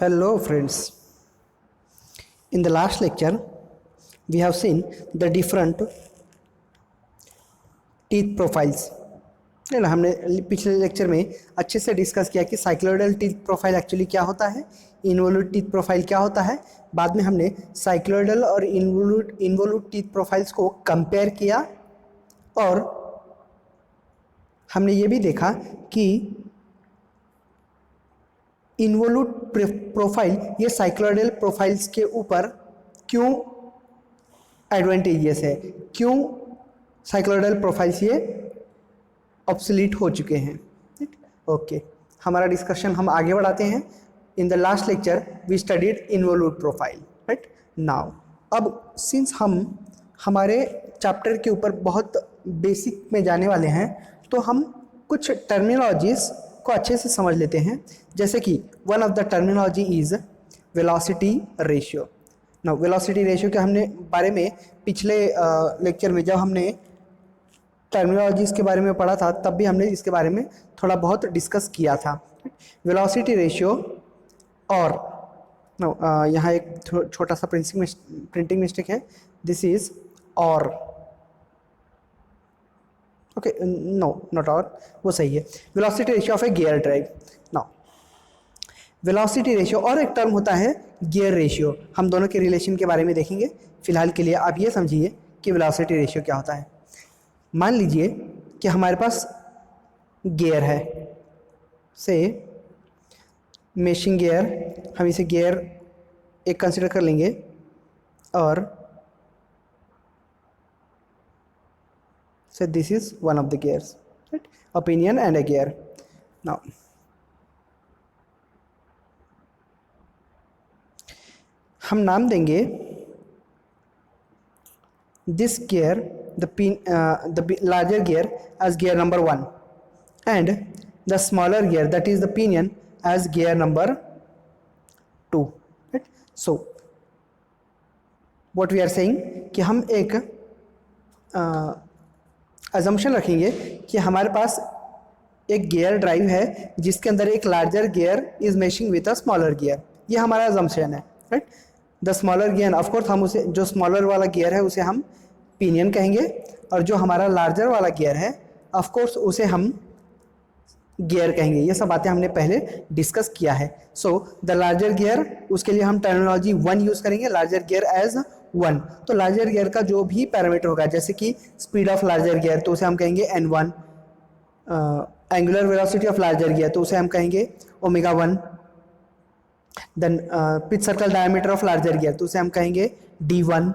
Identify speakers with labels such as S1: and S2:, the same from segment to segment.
S1: Hello friends, in the last lecture we have seen the different teeth profiles. ना हमने पिछले lecture में अच्छे से डिस्कस किया कि साइक्लोइडल टीथ प्रोफाइल एक्चुअली क्या होता है, इन्वोल्यूट टीथ प्रोफाइल क्या होता है। बाद में हमने साइक्लोइडल और इन्वोल्यूट टीथ प्रोफाइल्स को कंपेयर किया और हमने ये भी देखा कि इन्वोल्यूट प्रोफाइल ये साइक्लोइडल प्रोफाइल्स के ऊपर क्यों एडवांटेजियस है, क्यों साइक्लोइडल प्रोफाइल्स ये ऑब्सोलीट हो चुके हैं। ओके, हमारा डिस्कशन हम आगे बढ़ाते हैं। In the last lecture we studied involute profile, right now. अब सिंस हम हमारे चैप्टर के ऊपर बहुत बेसिक में जाने वाले हैं तो हम कुछ टर्मिनोलॉजीज को अच्छे से समझ लेते हैं। जैसे कि one of the terminology is velocity ratio. Now velocity ratio के हमने बारे में पिछले लेक्चर में जब हमने टर्मिनोलॉजीज के बारे में पढ़ा था तब भी हमने इसके बारे में थोड़ा बहुत डिस्कस किया था। वेलोसिटी रेशियो और यहाँ एक छोटा सा प्रिंटिंग मिस्टेक है, दिस इज और ओके नो नॉट और, वो सही है। Velocity ratio of A gear drive. Now velocity ratio और एक टर्म होता है गियर रेशियो। हम दोनों के रिलेशन के बारे में देखेंगे। फिलहाल के लिए आप ये समझिए कि वेलोसिटी रेशियो क्या होता है। मान लीजिए कि हमारे पास गियर है, से मेशिंग गियर, हम इसे गियर एक कंसिडर कर लेंगे और so this is one of the gears, right? A pinion and a gear. Now हम नाम देंगे this gear the larger gear as gear number 1 and the smaller gear that is the pinion as gear number 2, right? So what we are saying कि हम एक assumption रखेंगे कि हमारे पास एक गियर ड्राइव है जिसके अंदर एक larger gear is meshing with a smaller gear. ये हमारा अजम्पशन है, right. The smaller gear, of course हम उसे, जो स्मॉलर वाला गियर है उसे हम पिनियन कहेंगे और जो हमारा लार्जर वाला गियर है ऑफ कोर्स उसे हम गियर कहेंगे। ये सब बातें हमने पहले डिस्कस किया है। सो द लार्जर गियर, उसके लिए हम टर्मिनोलॉजी 1 यूज़ करेंगे, लार्जर गियर एज 1। तो लार्जर गियर का जो भी पैरामीटर होगा, जैसे कि स्पीड ऑफ लार्जर गियर तो उसे हम कहेंगे n1, angular velocity of larger gear तो उसे हम कहेंगे ω1, then pitch circle diameter of larger gear तो उसे हम कहेंगे d1।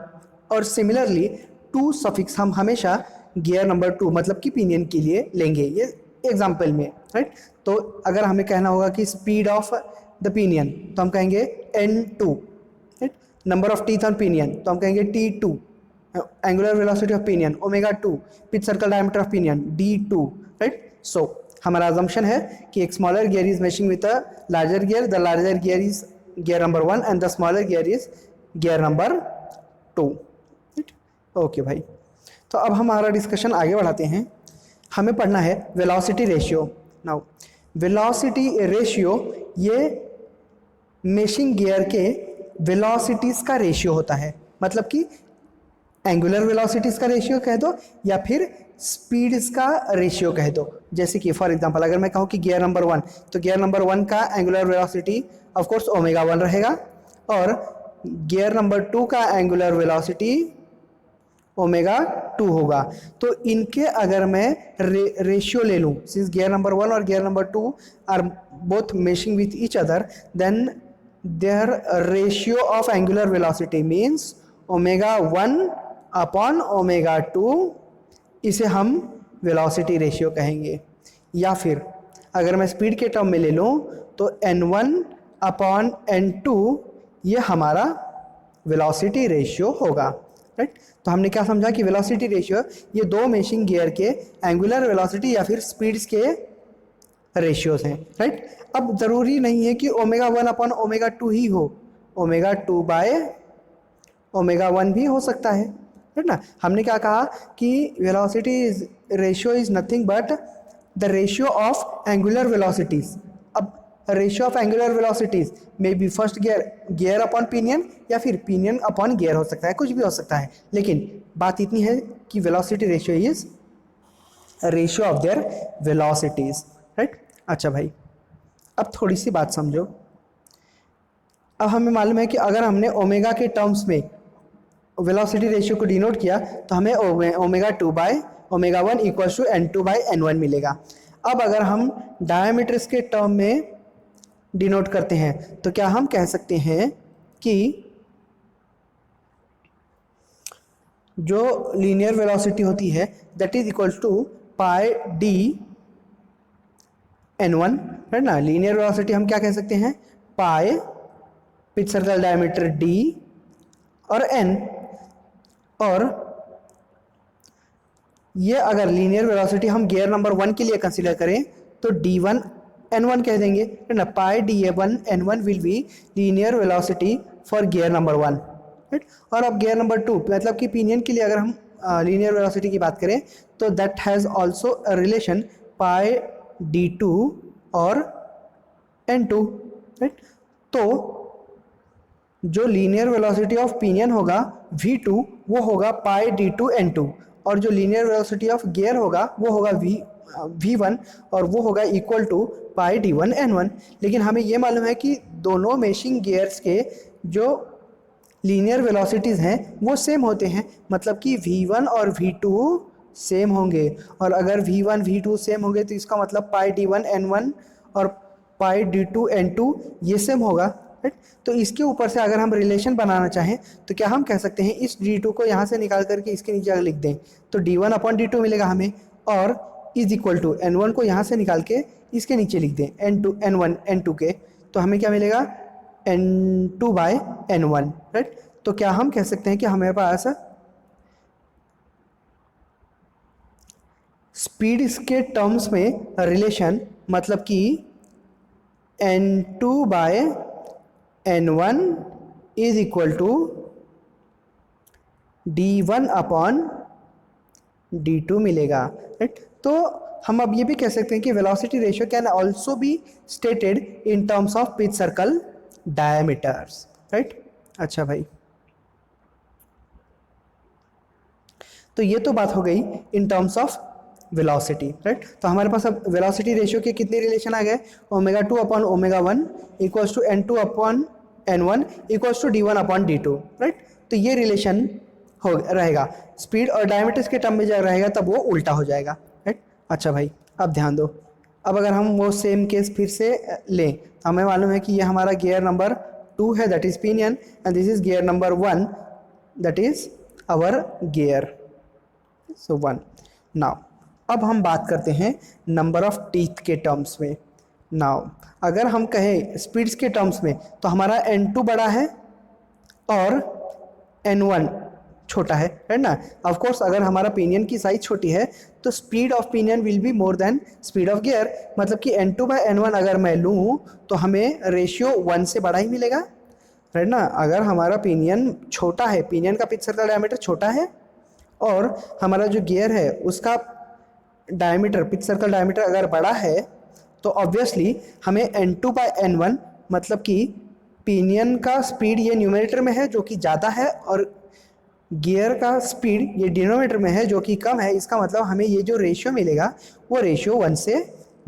S1: और सिमिलरली 2 सफिक्स हम हमेशा गियर नंबर 2 मतलब कि पिनियन के लिए लेंगे, ये एग्जाम्पल में, राइट। तो अगर हमें कहना होगा कि स्पीड ऑफ द पिनियन तो हम कहेंगे n2, right. Number of teeth on pinion तो हम कहेंगे t2, angular velocity of pinion ω2, pitch circle diameter of pinion d2, right. So हमारा अजम्पशन है कि एक smaller gear is meshing with a larger gear, the larger gear is gear number 1 and the smaller gear is gear number 2, right. Okay भाई, तो अब हमारा discussion आगे बढ़ाते हैं। हमें पढ़ना है velocity ratio. Now velocity ratio ये मेशिंग गियर के वेलोसिटीज़ का रेशियो होता है, मतलब कि एंगुलर वेलोसिटीज़ का रेशियो कह दो या फिर स्पीड्स का रेशियो कह दो। जैसे कि फॉर एग्जांपल अगर मैं कहूँ कि गियर नंबर 1 तो गियर नंबर 1 का एंगुलर वेलोसिटी ऑफ कोर्स ω1 रहेगा और गियर नंबर 2 का एंगुलर वेलोसिटी ω2 होगा। तो इनके अगर मैं रेशियो ले लूँ, सिंस गियर नंबर 1 और gear number 2 are both meshing with each other, then their ratio of angular velocity means ω1 upon ω2, इसे हम वेलोसिटी रेशियो कहेंगे। या फिर अगर मैं स्पीड के टर्म में ले लूँ तो n1 अपॉन n2 ये हमारा वेलोसिटी रेशियो होगा, राइट। तो हमने क्या समझा कि वेलोसिटी रेशियो ये 2 मेशिंग गियर के एंगुलर वेलोसिटी या फिर स्पीड्स के रेशियोज हैं, राइट। अब ज़रूरी नहीं है कि ω1 अपॉन ω2 ही हो, ω2 बाय ω1 भी हो सकता है, राइट ना। हमने क्या कहा कि velocity ratio is nothing but the ratio of angular velocities. अब ratio of angular velocities may be first gear upon pinion या फिर पिनियन अपॉन गियर हो सकता है, कुछ भी हो सकता है, लेकिन बात इतनी है कि velocity ratio is ratio of their velocities, right. अच्छा भाई, अब थोड़ी सी बात समझो। अब हमें मालूम है कि अगर हमने ओमेगा के टर्म्स में वेलोसिटी रेशियो को डिनोट किया तो हमें omega 2 by omega 1 equal to n2 by n1 मिलेगा। अब अगर हम डायमीटर्स के टर्म में डिनोट करते हैं तो क्या हम कह सकते हैं कि जो लीनियर वेलोसिटी होती है that is equal to pi d n1, है ना। लीनियर वेलोसिटी हम क्या कह सकते हैं, पाई पिच सर्कल डायमीटर d और n, और ये अगर लीनियर वेलोसिटी हम गियर नंबर 1 के लिए कंसीडर करें तो d1 n1 कह देंगे, है ना। पाई d1 n1 will be linear velocity for gear number 1, right. और अब गियर नंबर 2 मतलब कि पिनियन के लिए अगर हम लीनियर वेलोसिटी की बात करें तो that has also a relation pi d2 और n2, राइट। तो जो लीनियर वेलोसिटी ऑफ पिनियन होगा v2 वो होगा पाई d2 n2, और जो लीनियर वेलोसिटी ऑफ गियर होगा वो होगा v1 और वो होगा equal to pi d1 n1। लेकिन हमें ये मालूम है कि दोनों मेशिंग गियर्स के जो लीनियर वेलोसिटीज़ हैं वो सेम होते हैं, मतलब कि v1 और v2 सेम होंगे, और अगर v1 v2 सेम होंगे तो इसका मतलब पाई d1 n1 और पाई d2 n2 ये सेम होगा, राइट। तो इसके ऊपर से अगर हम रिलेशन बनाना चाहें तो क्या हम कह सकते हैं, इस d2 को यहाँ से निकाल करके इसके नीचे अगर लिख दें तो d1 अपॉन d2 मिलेगा हमें, और इज इक्वल टू n1 को यहाँ से निकाल के इसके नीचे लिख दें n1 n2 के, तो हमें क्या मिलेगा n2 बाय n1, राइट। तो क्या हम कह सकते हैं कि हमारे पास स्पीड के टर्म्स में रिलेशन मतलब कि n2 by n1 is equal to d1 upon d2 मिलेगा, राइट। तो हम अब ये भी कह सकते हैं कि velocity ratio can also be stated in terms of pitch circle diameters, right. अच्छा भाई, तो ये तो बात हो गई in terms of velocity, right. तो हमारे पास अब वेलोसिटी रेशियो के कितने रिलेशन आ गए, omega 2 upon omega 1 equals to n2 upon n1 equals to d1 upon d2, right. तो ये रिलेशन हो रहेगा, स्पीड और डायमीटर्स के टर्म में जब रहेगा तब वो उल्टा हो जाएगा, राइट। अच्छा भाई, अब ध्यान दो, अब अगर हम वो सेम केस फिर से लें तो हमें मालूम है कि ये हमारा गियर नंबर 2 है that is pinion, and this is gear number 1 that is our gear, so 1। Now अब हम बात करते हैं नंबर ऑफ टीथ के टर्म्स में। नाउ अगर हम कहें स्पीड्स के टर्म्स में तो हमारा n2 बड़ा है और n1 छोटा है ना। ऑफ कोर्स अगर हमारा पिनियन की साइज छोटी है तो speed of pinion will be more than speed of gear, मतलब कि n2 बाय n1 अगर मैं लूँ तो हमें रेशियो 1 से बड़ा ही मिलेगा, राइट ना। अगर हमारा पिनियन छोटा है, पिनियन का पिच सर्कल डायमीटर छोटा है और हमारा जो गियर है उसका डायमीटर, पिच सर्कल डायमीटर अगर बड़ा है तो ऑब्वियसली हमें n2 बाय n1 मतलब कि पिनियन का स्पीड ये न्यूमरेटर में है जो कि ज़्यादा है और गियर का स्पीड ये डिनोमिनेटर में है जो कि कम है, इसका मतलब हमें ये जो रेशियो मिलेगा वो रेशियो 1 से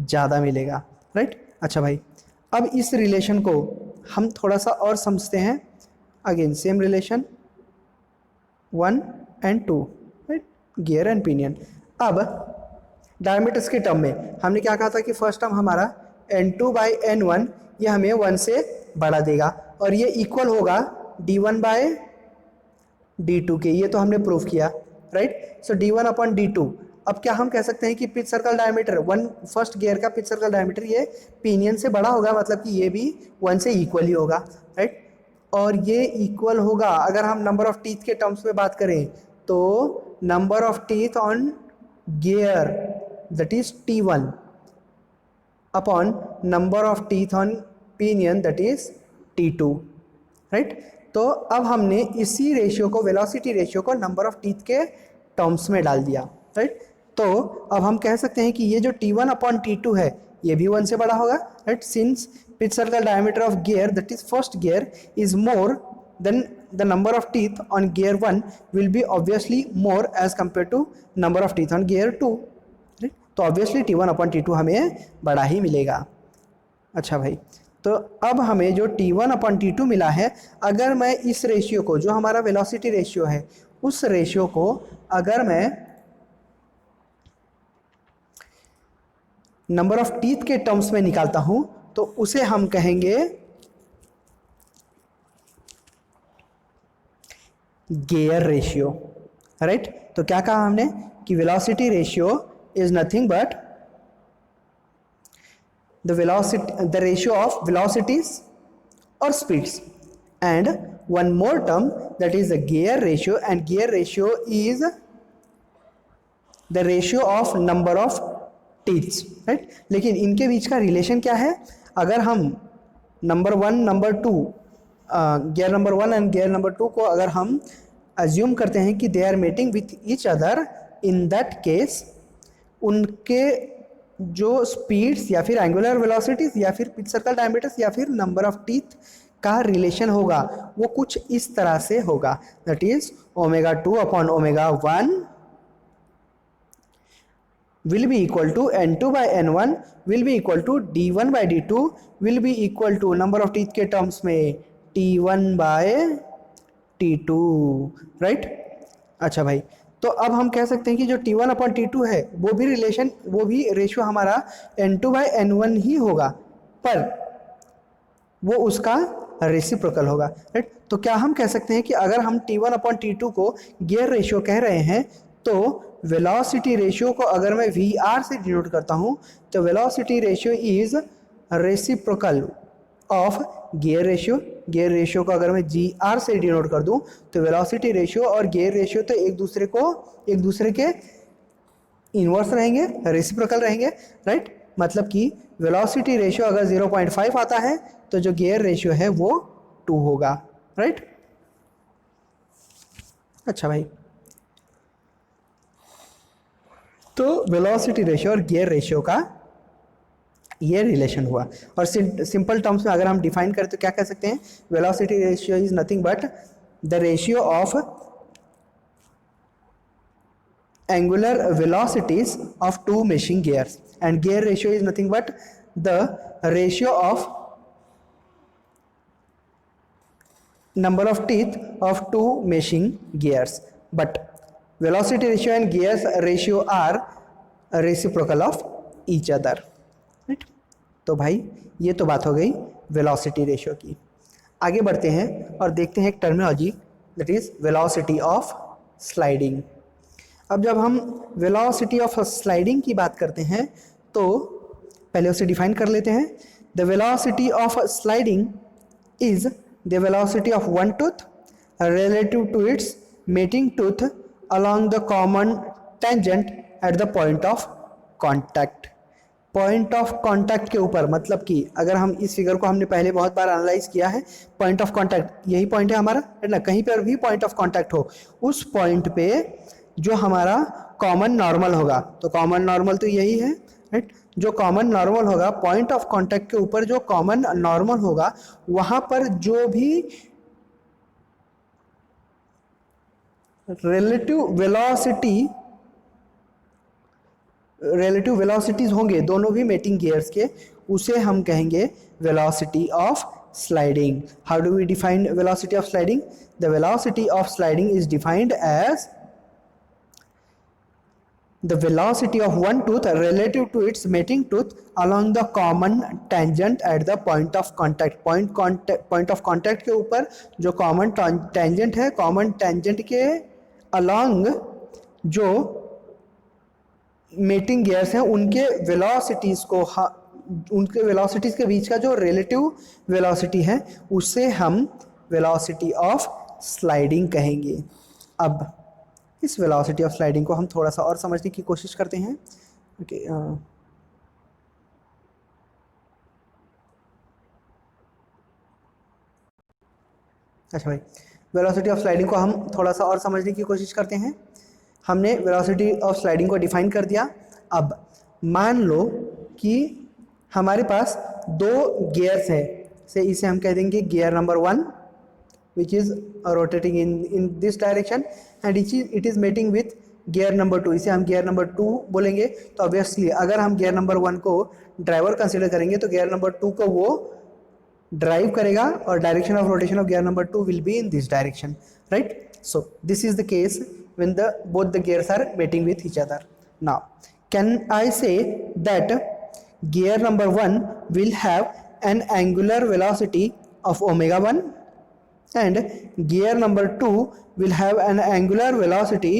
S1: ज़्यादा मिलेगा, राइट। अच्छा भाई, अब इस रिलेशन को हम थोड़ा सा और समझते हैं। Again same relation 1 and 2, right, gear and pinion. अब डायमीटर्स के टर्म में हमने क्या कहा था कि फर्स्ट टर्म हमारा n2 बाई n1 ये हमें 1 से बड़ा देगा और ये इक्वल होगा d1 बाय d2 के, ये तो हमने प्रूव किया, राइट। सो d1 अपॉन d2। अब क्या हम कह सकते हैं कि pitch circle diameter first gear का पिच सर्कल डायमीटर ये पिनियन से बड़ा होगा, मतलब कि ये भी 1 से इक्वल ही होगा, राइट। और ये इक्वल होगा अगर हम नंबर ऑफ टीथ के टर्म्स में बात करें तो number of teeth on gear that is t1 upon number of teeth on pinion that is t2, right. तो अब हमने इसी रेशियो को, वेलोसिटी रेशियो को नंबर ऑफ टीथ के टर्म्स में डाल दिया, राइट। तो अब हम कह सकते हैं कि ये जो t1 अपॉन t2 है ये भी 1 से बड़ा होगा, right, since pitch circle diameter of gear, that is first gear, is more then the number of teeth on gear 1 will be obviously more as compared to number of teeth on gear 2, right? तो obviously T1/T2 हमें बड़ा ही मिलेगा। अच्छा भाई, तो अब हमें जो T1/T2 मिला है, अगर मैं इस रेशियो को, जो हमारा वेलोसिटी रेशियो है, उस रेशियो को अगर मैं नंबर ऑफ टीथ के टर्म्स में निकालता हूं तो उसे हम कहेंगे गियर रेशियो, राइट? तो क्या कहा हमने कि velocity ratio is nothing but the ratio of velocities or speeds, and one more term, that is the gear ratio, and gear ratio is the ratio of number of teeth, right? लेकिन इनके बीच का relation क्या है? अगर हम number 1 number 2 gear number 1 and gear number 2 को अगर हम अज्यूम करते हैं कि they are mating with each other, in that case उनके जो स्पीड्स या फिर एंगुलर वेलोसिटीज या फिर पिच सर्कल डायमीटर्स या फिर नंबर ऑफ टीथ का रिलेशन होगा वो कुछ इस तरह से होगा, that is ω2/ω1 will be equal to n2/n1 will be equal to d1/d2 will be equal to number of teeth के टर्म्स में t1/t2, राइट? अच्छा भाई, तो अब हम कह सकते हैं कि जो T1/T2 है वो भी रिलेशन, वो भी रेशियो हमारा n2/n1 ही होगा, पर वो उसका रेसिप्रोकल होगा, राइट? तो क्या हम कह सकते हैं कि अगर हम T1/T2 को गियर रेशियो कह रहे हैं तो वेलोसिटी रेशियो को अगर मैं VR से डिनोट करता हूं तो velocity ratio is reciprocal of gear ratio. Gear ratio को अगर मैं GR से डिनोट कर दूं तो वेलोसिटी रेशियो और गियर रेशियो तो एक दूसरे के इनवर्स रहेंगे, रेसिप्रोकल रहेंगे, राइट? मतलब कि वेलोसिटी रेशियो अगर 0.5 आता है तो जो गियर रेशियो है वो 2 होगा, राइट? अच्छा भाई, तो वेलोसिटी रेशियो और गियर रेशियो का ये रिलेशन हुआ। और सिंपल टर्म्स में अगर हम डिफाइन करें तो क्या कह सकते हैं? Velocity ratio is nothing but the ratio of angular velocities of two meshing gears, and gear ratio is nothing but the ratio of number of teeth of two meshing gears, but velocity ratio and gears ratio are reciprocal of each other, right? तो भाई ये तो बात हो गई velocity ratio की। आगे बढ़ते हैं और देखते हैं एक terminology, that is velocity of sliding. अब जब हम वेलोसिटी ऑफ स्लाइडिंग की बात करते हैं तो पहले उसे डिफाइन कर लेते हैं। The velocity of sliding is the velocity of one tooth relative to its mating tooth along the common tangent at the point of contact। Point of contact के ऊपर, मतलब कि अगर हम इस फिगर को हमने पहले बहुत बार एनालाइज किया है, पॉइंट ऑफ कॉन्टैक्ट यही पॉइंट है हमारा, है ना? कहीं पर भी पॉइंट ऑफ कॉन्टैक्ट हो उस पॉइंट पे जो हमारा कॉमन नॉर्मल होगा, तो कॉमन नॉर्मल तो यही है, राइट? जो कॉमन नॉर्मल होगा पॉइंट ऑफ कांटेक्ट के ऊपर, जो कॉमन नॉर्मल होगा वहां पर जो भी रिलेटिव वेलोसिटीज होंगे दोनों भी मेटिंग गियर्स के, उसे हम कहेंगे velocity of sliding. How do we define velocity of sliding? The velocity of sliding is defined as the velocity of one tooth relative to its mating tooth along the common tangent at the point of contact। point of contact के ऊपर जो common tangent है, common tangent के along जो mating gears हैं उनके velocities को, उनके velocities के बीच का जो relative velocity है उसे हम velocity of sliding कहेंगे। अब इस वेलोसिटी ऑफ स्लाइडिंग को हम थोड़ा सा और समझने की कोशिश करते हैं। ओके, अच्छा भाई, वेलोसिटी ऑफ स्लाइडिंग को हम थोड़ा सा और समझने की कोशिश करते हैं। हमने वेलोसिटी ऑफ स्लाइडिंग को डिफाइन कर दिया। अब मान लो कि हमारे पास दो गियर्स है, से इसे हम कह देंगे gear number 1 which is rotating in this direction and it is mating with gear number 2, इसे हम गियर नंबर 2 बोलेंगे। तो ऑब्वियसली अगर हम गियर नंबर 1 को ड्राइवर कंसिडर करेंगे तो गियर नंबर 2 को वो ड्राइव करेगा और direction of rotation of gear number 2 will be in this direction, right. So this is the case when the both the gears are mating with each other. Now can I say that gear number 1 will have an angular velocity of omega 1 and gear number 2 will have an angular velocity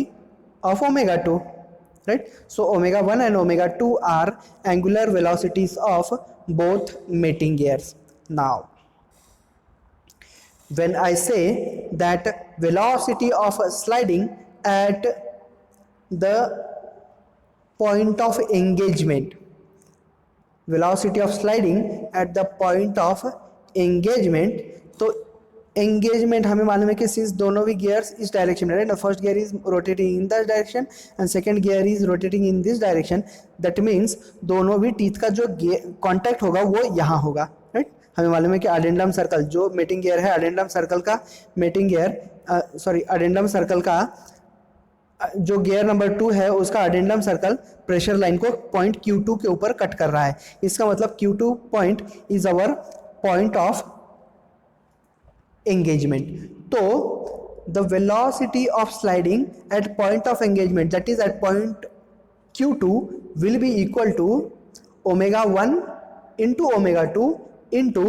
S1: of omega 2, right? So omega 1 and omega 2 are angular velocities of both mating gears. Now when I say that velocity of sliding at the point of engagement, velocity of sliding at the point of engagement, तो engagement हमें मालूम है कि since दोनों भी gears इस direction में, right, first gear is rotating in this direction and second gear is rotating in this direction, that means दोनों भी टीथ का जो कॉन्टैक्ट होगा वो यहाँ होगा, राइट। हमें मालूम है कि अडेंडम सर्कल जो मेटिंग गियर है, अडेंडम सर्कल का मेटिंग गियर अडेंडम सर्कल का जो गियर नंबर 2 है उसका अडेंडम सर्कल प्रेशर लाइन को पॉइंट Q2 के ऊपर कट कर रहा है। इसका मतलब Q2 point is our point of engagement. तो the velocity of sliding at point of engagement that is at point Q2 will be equal to omega 1 into omega 2 into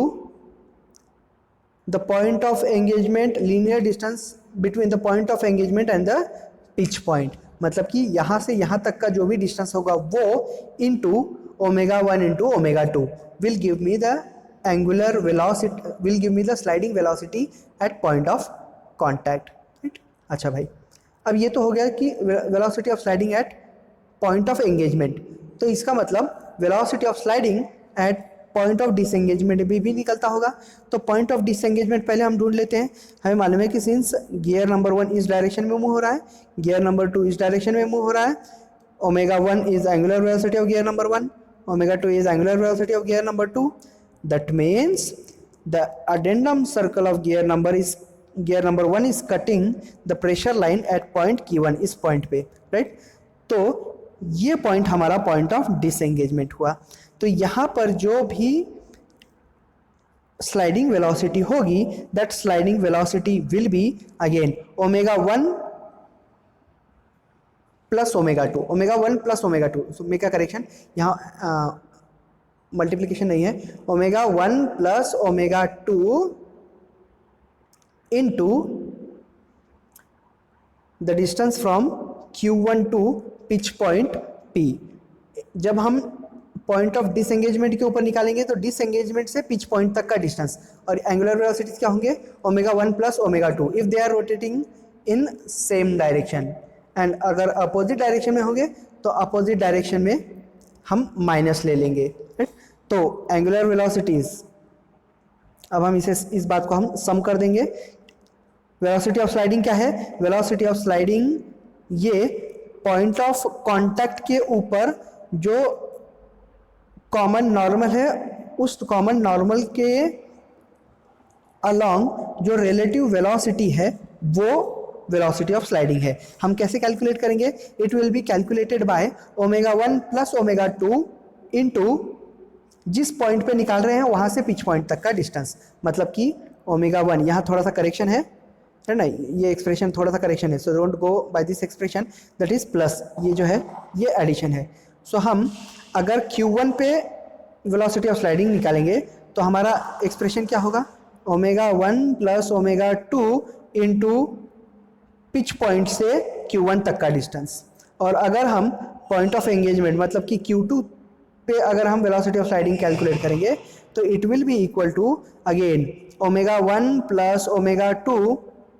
S1: the point of engagement linear distance between the point of engagement and the pitch point. मतलब कि यहाँ से यहाँ तक का जो भी distance होगा वो into omega 1 into omega 2 will give me the angular velocity, will give me the sliding velocity at point of contact, right. अच्छा भाई, अब ये तो हो गया कि velocity of sliding at point of engagement. तो इसका मतलब velocity of sliding at point of disengagement भी निकलता होगा। तो पॉइंट ऑफ डिसएंगेजमेंट पहले हम ढूंढ लेते हैं। हमें मालूम है कि सिंस गियर नंबर 1 इस डायरेक्शन में मूव हो रहा है, गियर नंबर 2 इस डायरेक्शन में मूव हो रहा है, omega 1 is angular velocity of gear number 1, omega 2 is angular velocity of gear number 2, that means the addendum circle of gear number 1 is cutting the pressure line at point Q1, इस point पे, right. तो ये point हमारा point of disengagement हुआ। तो यहाँ पर जो भी स्लाइडिंग वेलोसिटी होगी that sliding velocity will be again omega 1 plus omega 2, omega 1 plus omega 2, so make a correction, यहाँ मल्टीप्लीकेशन नहीं है, omega 1 plus omega 2 into the distance from Q1 to pitch point P। जब हम point of disengagement के ऊपर निकालेंगे तो disengagement से पिच पॉइंट तक का डिस्टेंस, और एंगुलर वेलोसिटीज क्या होंगे, omega 1 plus omega 2 if they are rotating in same direction, and अगर अपोजिट डायरेक्शन में होंगे तो अपोजिट डायरेक्शन में हम माइनस ले लेंगे, राइट। तो एंगुलर वेलोसिटीज, अब हम इस बात को हम सम कर देंगे। वेलोसिटी ऑफ स्लाइडिंग क्या है, वेलोसिटी ऑफ स्लाइडिंग ये पॉइंट ऑफ कांटेक्ट के ऊपर जो कॉमन नॉर्मल है उस कॉमन नॉर्मल के अलोंग जो रिलेटिव वेलोसिटी है वो वेलोसिटी ऑफ स्लाइडिंग है। हम कैसे कैलकुलेट करेंगे, it will be calculated by omega 1 plus omega 2 into जिस पॉइंट पे निकाल रहे हैं वहाँ से पिच पॉइंट तक का डिस्टेंस। मतलब कि ओमेगा 1, यहाँ थोड़ा सा करेक्शन है ना, ये एक्सप्रेशन थोड़ा सा करेक्शन है, so don't go by this expression, that is plus, ये जो है ये एडिशन है। सो हम अगर Q1 पे वेलोसिटी ऑफ स्लाइडिंग निकालेंगे तो हमारा एक्सप्रेशन क्या होगा, omega 1 plus omega 2 into pitch point से Q1 तक का डिस्टेंस। और अगर हम पॉइंट ऑफ एंगेजमेंट मतलब कि Q2 पे अगर हम वेलोसिटी ऑफ स्लाइडिंग कैलकुलेट करेंगे तो it will be equal to again omega 1 plus omega 2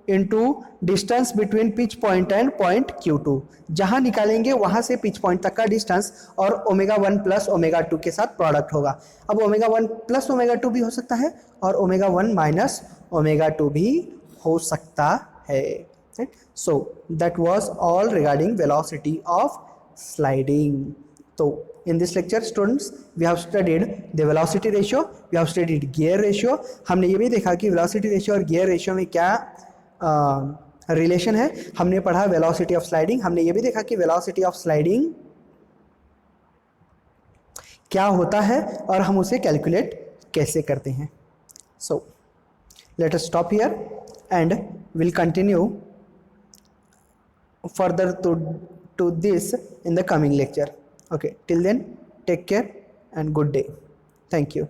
S1: into distance between pitch point and point Q2। जहाँ निकालेंगे वहाँ से पिच पॉइंट तक का डिस्टेंस और ओमेगा 1 प्लस ओमेगा 2 के साथ प्रोडक्ट होगा। अब ओमेगा 1 प्लस ओमेगा 2 भी हो सकता है और ओमेगा 1 माइनस ओमेगा 2 भी हो सकता है, right. So that was all regarding velocity of sliding. तो in this lecture students we have studied the velocity ratio, we have studied gear ratio. हमने ये भी देखा कि velocity ratio और gear ratio में क्या रिलेशन है. हमने पढ़ा velocity of sliding. हमने ये भी देखा कि velocity of sliding क्या होता है और हम उसे कैलकुलेट कैसे करते हैं. So let us stop here and we'll continue further to this in the coming lecture. Okay, till then take care and good day. Thank you.